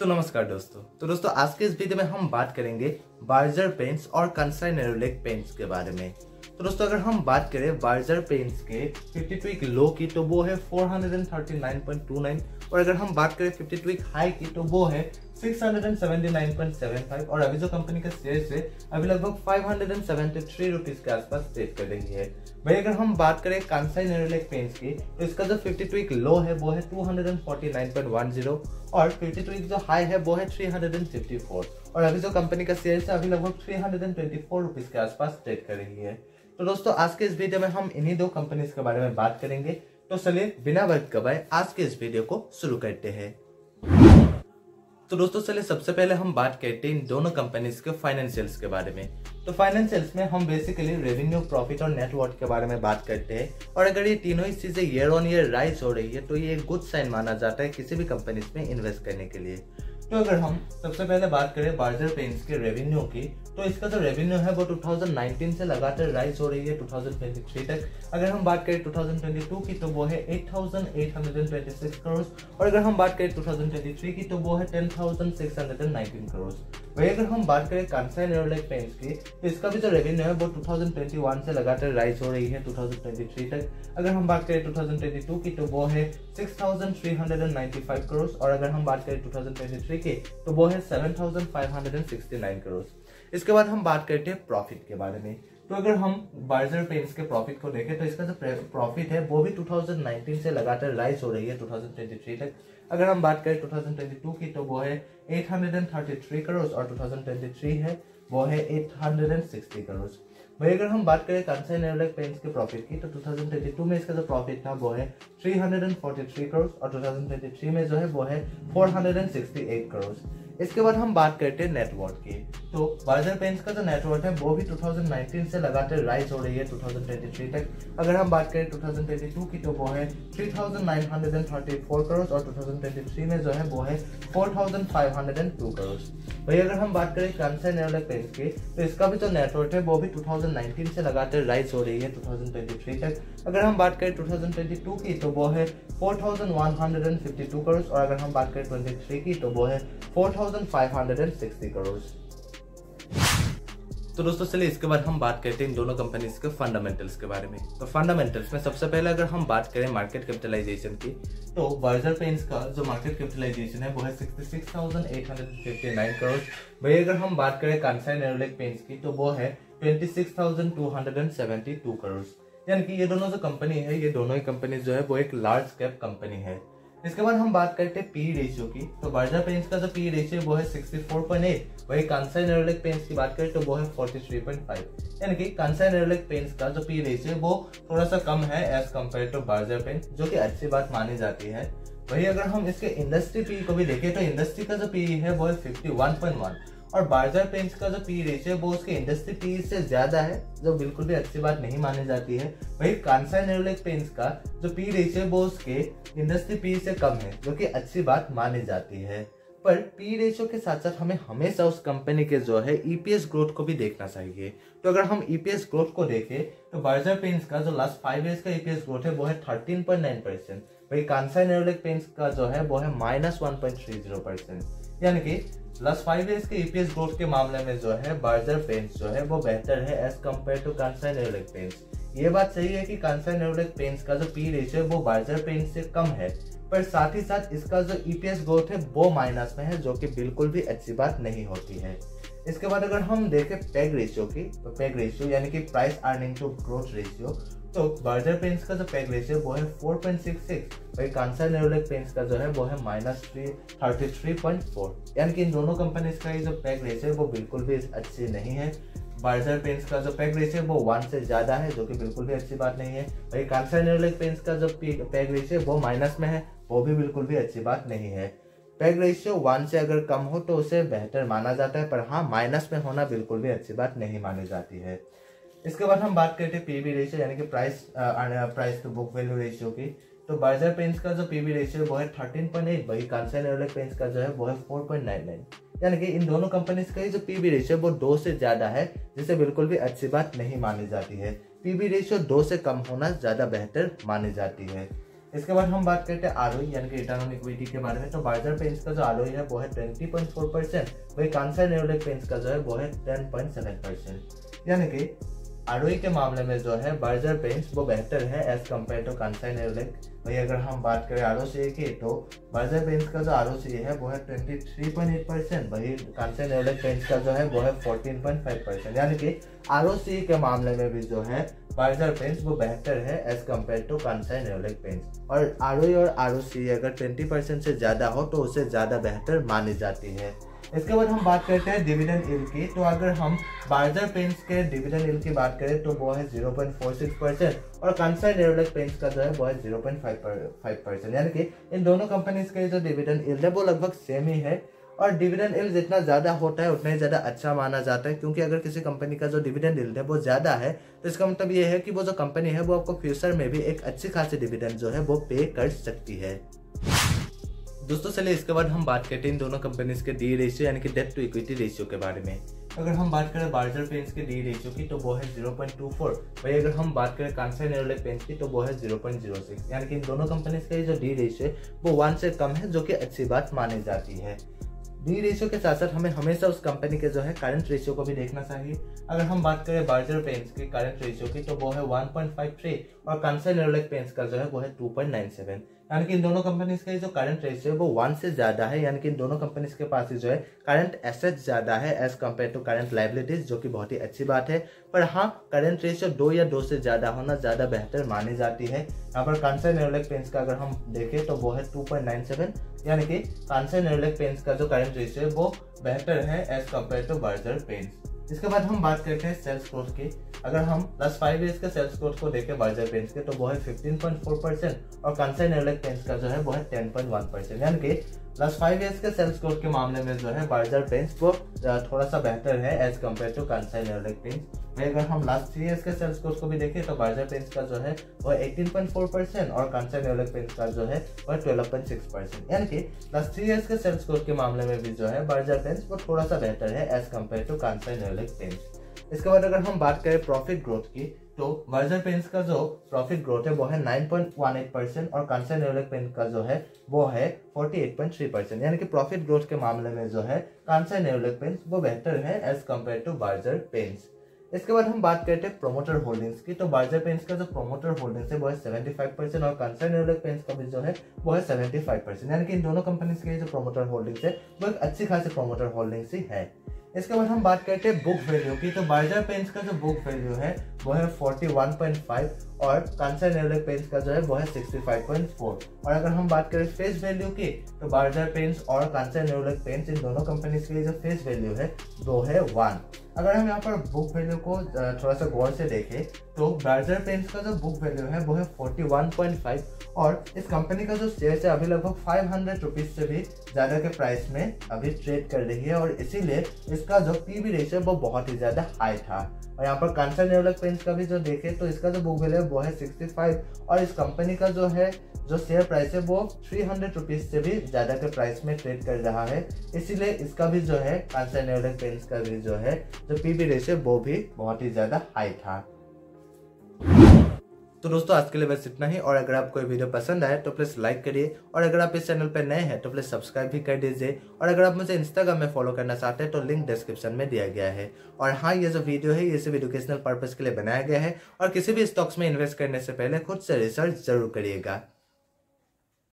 तो नमस्कार दोस्तों आज के इस वीडियो में हम बात करेंगे बार्जर पेंट्स और कंसाई नेरोलैक पेंट्स के बारे में। तो दोस्तों अगर हम बात करें बार्जर पेंट्स के 52 वीक लो की तो वो है 439.29 और अगर हम बात करें 52 वीक हाई की तो वो है 679.75 और अभी जो कंपनी का शेयर है अभी लगभग 573 रुपीज के आसपास ट्रेड कर रही है। भाई अगर हम बात करें कंसाई नेरोलैक पेंट्स की तो इसका जो 52 वीक लो है वो है 249.10 और 52 वीक जो हाई है वो है 354 और अभी जो कंपनी का शेयर है अभी लगभग 324 रुपीज के आसपास ट्रेड कर रही है। तो दोस्तों आज के इस वीडियो में हम इन्हीं दो कंपनीज के बारे में बात करेंगे। तो चलिए बिना वक्त गवाए आज के इस वीडियो को शुरू करते हैं। तो दोस्तों चलिए सबसे पहले हम बात करते हैं इन दोनों कंपनीज के फाइनेंशियल्स के बारे में। तो फाइनेंशियल्स में हम बेसिकली रेवेन्यू, प्रॉफिट और नेटवर्थ के बारे में बात करते हैं और अगर ये तीनों ही चीजें ईयर ऑन ईयर राइज हो रही है तो ये एक गुड साइन माना जाता है किसी भी कंपनीज में इन्वेस्ट करने के लिए। तो अगर हम सबसे पहले बात करें बार्जर पेंट्स के रेवेन्यू की तो इसका जो रेवेन्यू है वो 2019 से लगातार राइज हो रही है 2023 तक। अगर हम बात करें 2022 की तो वो है 8,826 करोड़ और अगर हम बात करें 2023 की तो वो है 10,619 करोड़। वही अगर हम बात करें कंसाई नेरोलैक पेंट्स की तो इसका भी जो रेवेन्यू है वो 2021 से लगातार राइज हो रही है 2023 तक। अगर हम बात करें 2022 की तो वो है 6,395 करोड़ और अगर हम बात करें 2023 की तो वो है 7,569 करोड़। इसके बाद हम बात करते हैं प्रॉफिट के बारे में। तो अगर हम बार्जर पेंट्स के प्रॉफिट को देखें तो इसका जो प्रॉफिट है वो भी 2019 से लगातार राइज हो रही है 2023 तक। अगर हम बात करें 2022 की तो वो है 833 करोड़ और 2023 है वो है 860 करोड़। वही अगर हम बात करें कंसाई नेरोलैक पेंट्स के प्रॉफिट की तो 2022 में इसका जो प्रॉफिट था वो है 343 करोड़ और 2023 में जो है वो है 468 करोड़। इसके बाद हम बात करते हैं नेटवर्थ की। तो बार्जर पेंट्स का जो नेटवर्थ है वो भी 2019 से लगातार राइज हो रही है 2023 तक। अगर हम बात करें 2022 की तो वो है 3,934 करोड़ और 2023 में जो है वो है 4,502 करोड़। वही अगर हम बात करें कंसाई नेरोलैक पेंट्स की तो इसका भी जो नेटवर्थ है वो भी 2019 से लगातार राइज हो रही है 2023 तक। अगर हम बात करें 2022 की तो वो है 4,152 करोड़ और अगर हम बात करें 23 की तो वो है 4,560 करोड़। तो दोस्तों चलिए इसके बाद हम बात करते हैं इन दोनों कंपनीज के फंडामेंटल्स के बारे में। तो फंडामेंटल्स में सबसे पहले अगर हम बात करें मार्केट कैपिटलाइजेशन की तो बार्जर पेंट्स का जो मार्केट कैपिटलाइजेशन है वो है 66,859 करोड़। वही अगर हम बात करें कंसाई नेरोलैक पेंट्स की तो वो है 26,272 करोड़। यानी कि ये दोनों जो कंपनी है ये दोनों ही कंपनी जो है वो एक लार्ज कैप कंपनी है। इसके बाद हम बात करते हैं पी रेशियो की। तो बार्जर पेंट्स का जो पी रेशियो वो है 64.8। वही कंसाई नेरोलैक पेंट्स की बात करें तो वो है 43.5। यानी कि कंसाई नेरोलैक पेंट्स का जो पी रेशियो वो थोड़ा सा कम है as compare to Berger paints, जो कि अच्छी बात मानी जाती है। वही अगर हम इसके इंडस्ट्री पी को भी देखें तो इंडस्ट्री का जो पी है वो है 51.1 और बार्जर पेंट्स का जो पी रेशियो है वो उसके इंडस्ट्री पी से ज्यादा है, जो बिल्कुल भी अच्छी बात नहीं मानी जाती है। वही कंसाई नेरोलैक पेंट्स का जो पी रेशियो है वो उसके इंडस्ट्री पी से कम है, जो कि अच्छी बात मानी जाती है। पर पी रेशियो के साथ साथ हमें हमेशा उस कंपनी के जो है ईपीएस ग्रोथ को भी देखना चाहिए। तो अगर हम ईपीएस ग्रोथ को देखें तो बार्जर पेंट्स का जो लास्ट 5 इयर्स का ईपीएस ग्रोथ है वो है 13.9%। वही कंसाई नेरोलैक पेंट्स का जो है वो है -1.30%। यानी कि लास्ट 5 इयर्स के ईपीएस ग्रोथ के मामले में जो है बार्जर पेंट्स जो है वो बेहतर है as compare to Kansai Nerolac paints. ये बात सही है कि कंसाई नेरोलैक पेंट्स का जो पी रेशियो है वो बार्जर पेंट्स से कम है, पर साथ ही साथ इसका जो ईपीएस ग्रोथ है वो माइनस में है, जो कि बिल्कुल भी अच्छी बात नहीं होती है। इसके बाद अगर हम देखें पेग रेशियो की तो पेग रेशियो यानी कि price earning to growth ratio, तो बार्जर पेंट्स का जो पेग रेशियो वो है 4.66। वही कंसाई नेरोलैक पेंट्स का जो है वो है -33.4। यानी कि इन दोनों कंपनीज का ये जो पेग रेशियो है वो बिल्कुल भी अच्छी नहीं है। बार्जर पेंट्स का जो पेग रेशियो है वो 1 से ज्यादा है, जो कि बिल्कुल भी अच्छी बात नहीं है। वही कंसाई नेरोलैक पेंट्स का जो पेग रेशियो है वो माइनस में है, वो भी बिल्कुल भी अच्छी बात नहीं है। पेग रेशियो 1 से अगर कम हो तो उसे बेहतर माना जाता है, पर हाँ माइनस में होना बिल्कुल भी अच्छी बात नहीं मानी जाती है। इसके बाद हम बात करते हैं पीबी रेशियो यानी कि price to book value ratio की। तो बार्जर पेंट्स का जो पीबी रेशियो वो है 13.8। वही कंसाई नेरोलैक पेंट्स का जो है वो है 4.99। यानी कि इन दोनों कंपनीज का जो पीबी रेशियो वो 2 से ज्यादा है, जिसे बिल्कुल भी अच्छी बात नहीं मानी जाती है। पीबी रेशियो 2 से कम होना ज्यादा बेहतर मानी जाती है। इसके बाद हम बात करते हैं आरओई यानी कि रिटर्न ऑन इक्विटी के बारे में। तो बर्जर पेंट्स का जो आरओई है वो है 20.4%, वही कांसा नेरोलेक पेंट्स का जो है वो है 10.7%। यानी कि आरओई के मामले में जो है बर्जर पेंट्स वो बेहतर है as compare to Kansai Nerolac. वही अगर हम बात करें आरओसीए की, तो बर्जर पेंट्स का जो आरओसीए है वो है 23.8%, वही कांसा नेरोलेक पेंट्स का जो है वो है 14.5%। यानी कि आरओसीए के मामले में भी जो है बर्जर पेंट्स वो बेहतर है as compare to Kansai Nerolac paints. और आरओई और आरओसीए अगर 20% से ज़्यादा हो तो उससे ज़्यादा बेहतर मानी जाती है। इसके बाद हम बात करते हैं डिविडेंड यील्ड की। तो अगर हम बर्जर पेंट्स के डिविडेंड यील्ड की बात करें तो वो है 0.46% और कांसा नेरोलेक पेंट्स का जो है वो है 0.5%। यानी कि इन दोनों कंपनीज के जो डिविडेंड यील्ड है वो लगभग सेम ही है। और डिविडेंड यील्ड जितना ज़्यादा होता है उतना ही ज़्यादा अच्छा माना जाता है, क्योंकि अगर किसी कंपनी का जो डिविडेंड यील्ड है वो ज़्यादा है तो इसका मतलब ये है कि वो जो कंपनी है वो आपको फ्यूचर में भी एक अच्छी खासी डिविडेंड जो है वो पे कर सकती है। दोस्तों चलिए इसके बाद हम बात करते हैं इन दोनों कंपनीज के डी रेशियो यानी कि डेट टू इक्विटी रेशियो के बारे में। अगर हम बात करें बर्जर पेंट्स के डी रेशियो की तो वो है 0.24, वही अगर हम बात करें कांसा नेरोलेक पेंट्स की तो वो है 0.06। यानी कि इन दोनों कंपनीज का जो डी रेशियो है वो 1 से कम है, जो कि अच्छी बात मानी जाती है। डी रेशियो के साथ साथ हमें हमेशा उस कंपनी के जो है करंट रेशियो को भी देखना चाहिए। अगर हम बात करें बर्जर पेंट्स की करंट रेशियो की तो वो है 1.53 और कांसा नेरोलेक पेंट्स का जो है वो है 2.97। यानी कि इन दोनों कंपनीज का जो करंट रेशियो है वो 1 से ज्यादा है। यानी कि इन दोनों कंपनीज के पास जो है करंट एसेट्स ज्यादा है as compare to current liabilities, जो कि बहुत ही अच्छी बात है। पर हाँ, करंट रेशियो 2 या 2 से ज्यादा होना ज्यादा बेहतर मानी जाती है। यहाँ पर कांसा नेरोलेक पेंट्स का अगर हम देखें तो वो है 2.97, यानी कि कांसा नेरोलेक पेंट्स का जो करंट रेशियो है वो बेहतर है as compare to Berger paints. इसके बाद हम बात करते हैं सेल्स ग्रोथ की। अगर हम लास्ट 5 ईयर्स के सेल्स ग्रोथ को देखें बर्जर पेंट्स के तो वो है 15.4% और कांसा नेरोलेक पेंट्स का जो है वो है 10.1%। यानी कि लास्ट 5 ईयर्स के सेल्स ग्रोथ के मामले में जो है बर्जर पेंट्स वो थोड़ा सा बेहतर है as compare to Kansai Nerolac paints. अगर हम लास्ट 3 ईयर्स के सेल्स ग्रोथ को भी देखें तो बर्जर पेंट्स का जो है वो 18.4% और कांसा नेरोलेक पेंट्स का जो है वो 12.6%। यानी कि लास्ट 3 ईयर्स के सेल्स ग्रोथ के मामले में भी जो है बर्जर पेंट्स वो थोड़ा सा बेहतर है as compare to Kansai Nerolac paints. इसके बाद अगर हम बात करें प्रॉफिट ग्रोथ की तो बर्जर पेंट्स का जो प्रॉफिट ग्रोथ है वो है 9.18% और कांसा नेरोलेक पेंट्स का जो है वो है 48.3%। यानी कि प्रॉफिट ग्रोथ के मामले में जो है कांसा नेरोलेक पेंट्स वो बेहतर है as compare to Berger paints. इसके बाद हम बात करते हैं प्रोमोटर होल्डिंग्स की। तो बर्जर पेंट्स का जो प्रोमोटर होल्डिंग्स है वो है 75% और कांसा नेरोलेक पेंट्स का भी जो है वो है 75%। यानी कि इन दोनों कंपनीज के जो प्रोमोटर होल्डिंग्स है वो एक अच्छी खासी प्रोमोटर होल्डिंग्स ही है। इसके बाद हम बात करते हैं बुक वैल्यू की। तो बर्जर पेंट्स का जो बुक वैल्यू है वो है 41.5 और कांसा नेरोलेक पेंट्स का जो है वो है 65.4। और अगर हम बात करें फेस वैल्यू की तो बर्जर पेंट्स और कांसा नेरोलेक पेंट्स इन दोनों कंपनीज के लिए जो फेस वैल्यू है वो है 1। अगर हम यहाँ पर बुक वैल्यू को थोड़ा सा गौर से देखें तो बर्जर पेंट्स का जो बुक वैल्यू है वो है 41.5 और इस कंपनी का जो शेयर है अभी लगभग 500 रुपीज से भी ज़्यादा के प्राइस में अभी ट्रेड कर रही है और इसीलिए इसका जो पीबी रेशियो वो बहुत ही ज़्यादा हाई था। और यहाँ पर कांसा नेरोलेक पेंट्स का भी जो देखें तो इसका जो बुक वैल्यू है वो है 65 और इस कंपनी का जो है जो शेयर प्राइस है वो 300 रुपीज से भी ज़्यादा के प्राइस में ट्रेड कर रहा है। इसीलिए इसका भी जो है कांसा नेरोलेक पेंट्स का भी जो है जो पीबी रेशियो वो भी बहुत ही ज़्यादा हाई था। तो दोस्तों आज के लिए बस इतना ही और अगर आपको ये वीडियो पसंद आए तो प्लीज़ लाइक करिए और अगर आप इस चैनल पर नए हैं तो प्लीज़ सब्सक्राइब भी कर दीजिए और अगर आप मुझे इंस्टाग्राम में फॉलो करना चाहते हैं तो लिंक डिस्क्रिप्शन में दिया गया है। और हाँ, ये जो वीडियो है ये सिर्फ एजुकेशनल पर्पज़ के लिए बनाया गया है और किसी भी स्टॉक्स में इन्वेस्ट करने से पहले खुद से रिसर्च जरूर करिएगा।